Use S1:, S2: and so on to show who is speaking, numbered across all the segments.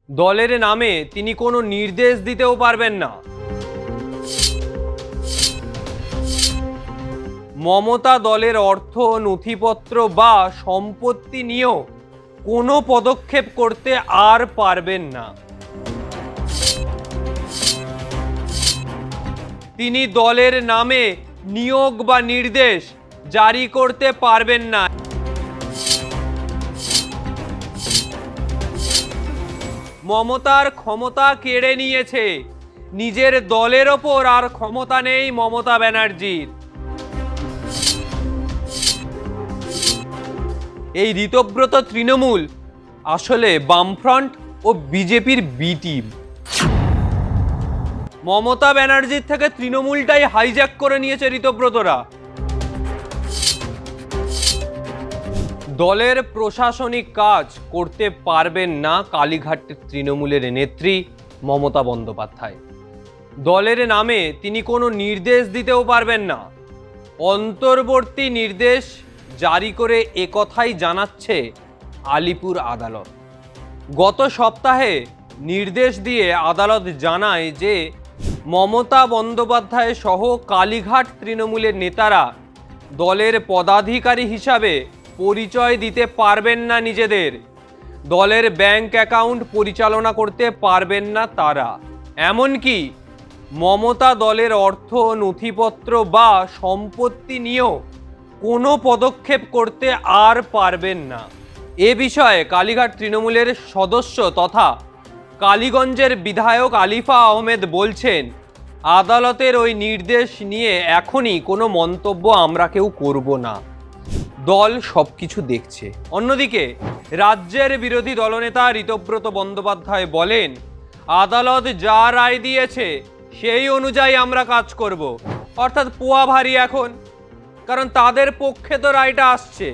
S1: দলের নামে তিনি কোনো নির্দেশ দিতেও পারবেন না। মমতা দলের অর্থ, নথিপত্র বা সম্পত্তি নিয়েও কোনো পদক্ষেপ করতে আর পারবেন না। তিনি দলের নামে নিয়োগ বা নির্দেশ জারি করতে পারবেন না। মমতার ক্ষমতা কেড়ে নিয়েছে, নিজের দলের ওপর আর ক্ষমতা নেই মমতা ব্যানার্জির। এই ঋতব্রত তৃণমূল আসলে বামফ্রন্ট ও বিজেপির বি টিম। মমতা ব্যানার্জির থেকে তৃণমূলটাই হাইজ্যাক করে নিয়েছে ঋতব্রতরা। দলের প্রশাসনিক কাজ করতে পারবেন না কালীঘাটের তৃণমূলের নেত্রী মমতা বন্দ্যোপাধ্যায়। দলের নামে তিনি কোনো নির্দেশ দিতেও পারবেন না। অন্তর্বর্তী নির্দেশ জারি করে একথাই জানাচ্ছে আলিপুর আদালত। গত সপ্তাহে নির্দেশ দিয়ে আদালত জানায় যে মমতা বন্দ্যোপাধ্যায় সহ কালীঘাট তৃণমূলের নেতারা দলের পদাধিকারী হিসাবে পরিচয় দিতে পারবেন না নিজেদের। দলের ব্যাংক অ্যাকাউন্ট পরিচালনা করতে পারবেন না তারা। এমনকি মমতা দলের অর্থ, নথিপত্র বা সম্পত্তি নিয়েও কোনো পদক্ষেপ করতে আর পারবেন না। এ বিষয়ে কালীঘাট তৃণমূলের সদস্য তথা কালীগঞ্জের বিধায়ক আলিফা আহমেদ বলছেন, আদালতের ওই নির্দেশ নিয়ে এখনই কোনো মন্তব্য আমরা কেউ করব না, দল সবকিছু দেখছে। অন্যদিকে রাজ্যের বিরোধী দলনেতা ঋতব্রত বন্দ্যোপাধ্যায় বলেন, আদালত যা রায় দিয়েছে সেই অনুযায়ী আমরা কাজ করব। অর্থাৎ পোয়া ভারী এখন, কারণ তাদের পক্ষে তো রায়টা আসছে।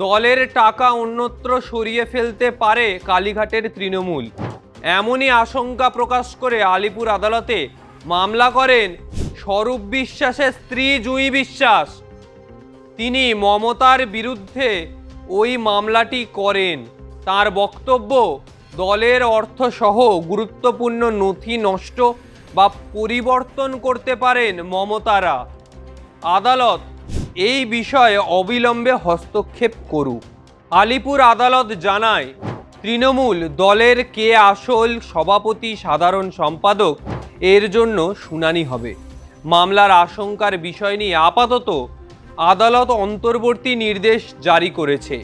S1: দলের টাকা অন্যত্র সরিয়ে ফেলতে পারে কালীঘাটের তৃণমূল, এমনই আশঙ্কা প্রকাশ করে আলিপুর আদালতে মামলা করেন স্বরূপ বিশ্বাসের স্ত্রী জুঁই বিশ্বাস। তিনি মমতার বিরুদ্ধে ওই মামলাটি করেন। তার বক্তব্য, দলের অর্থসহ গুরুত্বপূর্ণ নথি নষ্ট বা পরিবর্তন করতে পারেন মমতারা। আদালত এই বিষয়ে অবিলম্বে হস্তক্ষেপ করুক। আলিপুর আদালত জানায়, তৃণমূল দলের কে আসল সভাপতি, সাধারণ সম্পাদক এর জন্য শুনানি হবে। মামলার আশঙ্কার বিষয় নিয়ে আপাতত আদালত অন্তর্বর্তী নির্দেশ জারি করেছে।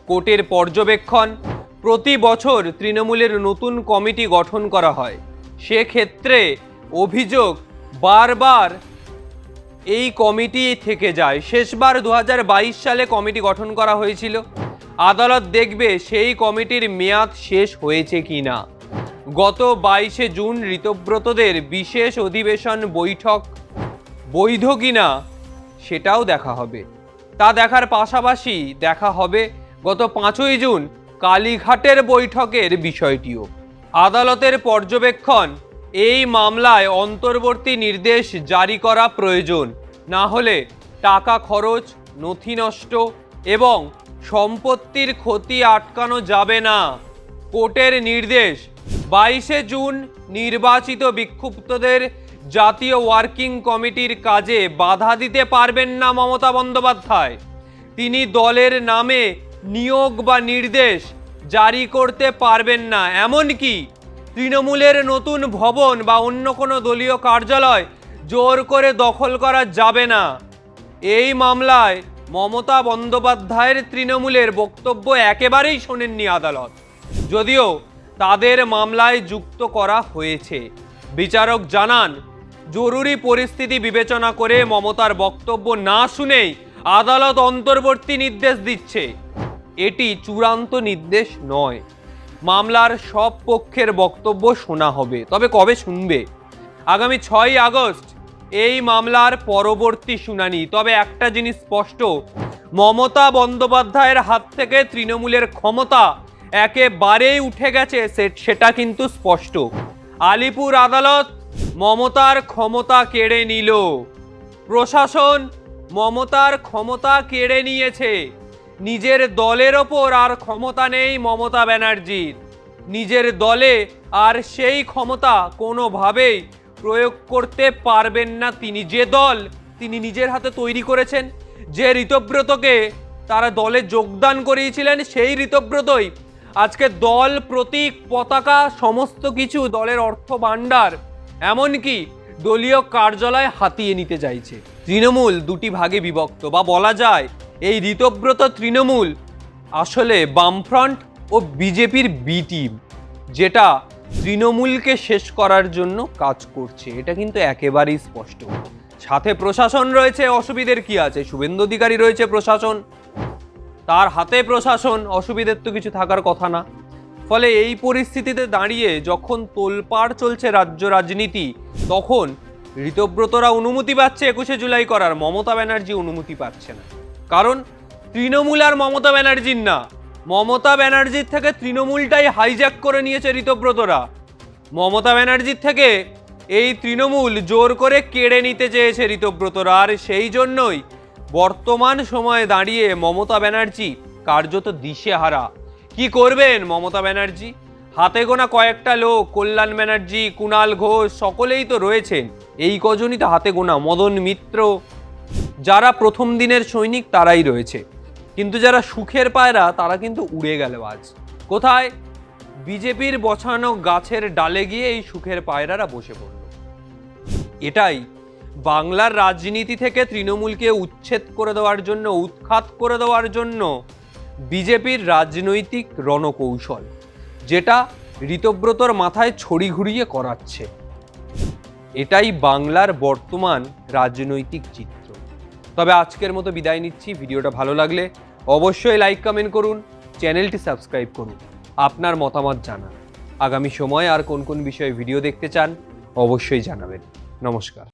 S1: কোর্টের পর্যবেক্ষণ, প্রতি বছর তৃণমূলের নতুন কমিটি গঠন করা হয়। সেক্ষেত্রে অভিযোগ বারবার এই কমিটি থেকে যায়। শেষবার 2022 সালে কমিটি গঠন করা হয়েছিল। আদালত দেখবে সেই কমিটির মেয়াদ শেষ হয়েছে কিনা। গত 22শে জুন ঋতব্রতদের বিশেষ অধিবেশন বৈঠক বৈধ কিনা সেটাও দেখা হবে। তা দেখার পাশাপাশি দেখা হবে গত 5ই জুন কালীঘাটের বৈঠকের বিষয়টিও। আদালতের পর্যবেক্ষণ, এই মামলায় অন্তর্বর্তী নির্দেশ জারি করা প্রয়োজন, না হলে টাকা খরচ, নথি নষ্ট এবং সম্পত্তির ক্ষতি আটকানো যাবে না। কোর্টের নির্দেশ, 22শে জুন নির্বাচিত বিক্ষুব্ধদের জাতীয় ওয়ার্কিং কমিটির কাজে বাধা দিতে পারবেন না মমতা বন্দ্যোপাধ্যায়। তিনি দলের নামে নিয়োগ বা নির্দেশ জারি করতে পারবেন না। এমনকি তৃণমূলের নতুন ভবন বা অন্য কোনো দলীয় কার্যালয় জোর করে দখল করা যাবে না। এই মামলায় মমতা বন্দ্যোপাধ্যায়ের তৃণমূলের বক্তব্য একেবারেই শোনেননি আদালত, যদিও তাদের মামলায় যুক্ত করা হয়েছে। বিচারক জানান, জরুরি পরিস্থিতি বিবেচনা করে মমতার বক্তব্য না শুনেই আদালত অন্তর্বর্তী নির্দেশ দিচ্ছে। এটি চূড়ান্ত নির্দেশ নয়। মামলার সব পক্ষের বক্তব্য শোনা হবে, তবে কবে শুনবে? আগামী 6ই আগস্ট এই মামলার পরবর্তী শুনানি। তবে একটা জিনিস স্পষ্ট, মমতা বন্দ্যোপাধ্যায়ের হাত থেকে তৃণমূলের ক্ষমতা একেবারেই উঠে গেছে, সেটা কিন্তু স্পষ্ট। আলিপুর আদালত মমতার ক্ষমতা কেড়ে নিল। প্রশাসন মমতার ক্ষমতা কেড়ে নিয়েছে, নিজের দলের ওপর আর ক্ষমতা নেই মমতা ব্যানার্জির। নিজের দলে আর সেই ক্ষমতা কোনোভাবেই প্রয়োগ করতে পারবেন না তিনি। যে দল তিনি নিজের হাতে তৈরি করেছেন, যে ঋতব্রতকে তারা দলে যোগদান করিয়েছিলেন, সেই ঋতব্রতই আজকে দল, প্রতীক, পতাকা, সমস্ত কিছু, দলের অর্থ ভাণ্ডার, এমনকি দলীয় কার্যালয় হাতিয়ে নিতে চাইছে। তৃণমূল দুটি ভাগে বিভক্ত, বা বলা যায় এই ঋতব্রত তৃণমূল আসলে বামফ্রন্ট ও বিজেপির বি টিম, যেটা তৃণমূলকে শেষ করার জন্য কাজ করছে। এটা কিন্তু একেবারেই স্পষ্ট। সাথে প্রশাসন রয়েছে, অসুবিধের কি আছে? শুভেন্দু অধিকারী রয়েছে প্রশাসন, তার হাতে প্রশাসন, অসুবিধের তো কিছু থাকার কথা না। ফলে এই পরিস্থিতিতে দাঁড়িয়ে যখন তোলপাড় চলছে রাজ্য রাজনীতি, তখন ঋতব্রতরা অনুমতি পাচ্ছে 21শে জুলাই করার, মমতা ব্যানার্জি অনুমতি পাচ্ছে না। কারণ তৃণমূল আর মমতা ব্যানার্জির না, মমতা ব্যানার্জির থেকে তৃণমূলটাই হাইজ্যাক করে নিয়েছে ঋতব্রতরা। মমতা ব্যানার্জির থেকে এই তৃণমূল জোর করে কেড়ে নিতে চেয়েছে ঋতব্রতরা। আর সেই জন্যই বর্তমান সময়ে দাঁড়িয়ে মমতা ব্যানার্জি কার্যত দিশেহারা। কি করবেন মমতা ব্যানার্জি? হাতে গোনা কয়েকটা লোক, কল্যাণ ব্যানার্জি, কুণাল ঘোষ, সকলেই তো রয়েছেন। এই কজনই তো হাতে গোনা। মদন মিত্র, যারা প্রথম দিনের সৈনিক তারাই রয়েছে, কিন্তু যারা সুখের পায়রা তারা কিন্তু উড়ে গেল আজ। কোথায়? বিজেপির বসানো গাছের ডালে গিয়ে এই সুখের পায়রারা বসে পড়ল। এটাই বাংলার রাজনীতি থেকে তৃণমূলকে উচ্ছেদ করে দেওয়ার জন্য, উৎখাত করে দেওয়ার জন্য বিজেপির রাজনৈতিক রণকৌশল, যেটা ঋতব্রতর মাথায় ছড়ি ঘুরিয়ে করাচ্ছে। এটাই বাংলার বর্তমান রাজনৈতিক চিত্র। তবে আজকের মতো বিদায় নিচ্ছি। ভিডিওটা ভালো লাগলে অবশ্যই লাইক, কমেন্ট করুন, চ্যানেলটি সাবস্ক্রাইব করুন, আপনার মতামত জানান। আগামী সময়ে আর কোন কোন বিষয়ে ভিডিও দেখতে চান অবশ্যই জানাবেন। নমস্কার।